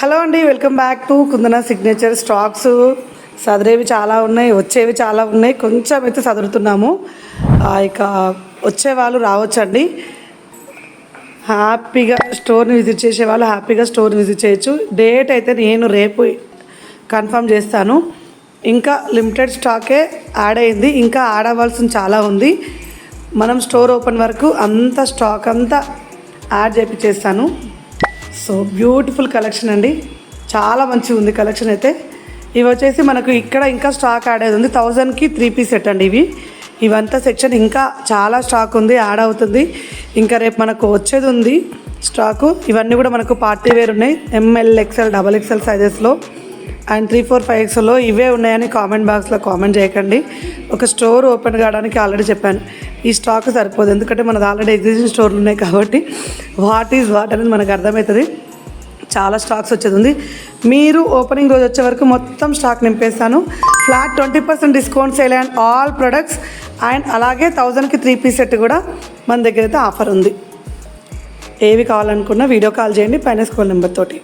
Hello అండి, welcome back to Kundana signature. Stocks సదిరేవి చాలా ఉన్నాయి, వచ్చేవి చాలా ఉన్నాయి. కొంచెం అయితే సదురుతున్నాము. ఇక వచ్చేవాళ్ళు రావచ్చండి. హ్యాపీగా స్టోర్ని విజిట్ చేసే వాళ్ళు హ్యాపీగా స్టోర్ని విజిట్ చేయొచ్చు. డేట్ అయితే నేను రేపు కన్ఫర్మ్ చేస్తాను. ఇంకా లిమిటెడ్ స్టాకే యాడ్ అయింది, ఇంకా యాడ్ అవ్వాల్సింది చాలా ఉంది. మనం స్టోర్ ఓపెన్ వరకు అంత స్టాక్ అంతా యాడ్ చేపిచ్చేస్తాను. సో బ్యూటిఫుల్ కలెక్షన్ అండి, చాలా మంచిగా ఉంది కలెక్షన్ అయితే. ఇవి వచ్చేసి మనకు ఇక్కడ ఇంకా స్టాక్ యాడ్ అయ్యేది ఉంది. 1000కి 3 పీస్ సెట్ అండి. ఇవంతా సెక్షన్ ఇంకా చాలా స్టాక్ ఉంది, యాడ్ అవుతుంది. ఇంకా రేపు మనకు వచ్చేది ఉంది స్టాకు. ఇవన్నీ కూడా మనకు పార్టీ వేర్ ఉన్నాయి. ML, XL, XXL సైజెస్లో అండ్ 3, 4, 5Xలో ఇవే ఉన్నాయని కామెంట్ బాక్స్లో కామెంట్ చేయకండి. ఒక స్టోర్ ఓపెన్ కావడానికి ఆల్రెడీ చెప్పాను, ఈ స్టాక్ సరిపోదు, ఎందుకంటే మనది ఆల్రెడీ ఎగ్జిస్టింగ్ స్టోర్లు ఉన్నాయి కాబట్టి వాట్ ఈజ్ వాట్ అనేది మనకు అర్థమవుతుంది. చాలా స్టాక్స్ వచ్చేది ఉంది. మీరు ఓపెనింగ్ రోజు వచ్చే వరకు మొత్తం స్టాక్ నింపేస్తాను. Flat 20% discount sale and all products. And అలాగే 1000కి 3 పీస్ సెట్ కూడా మన దగ్గర అయితే ఆఫర్ ఉంది. ఏవి కావాలనుకున్నా వీడియో కాల్ చేయండి పైన స్క్రోల్ నెంబర్ తోటి.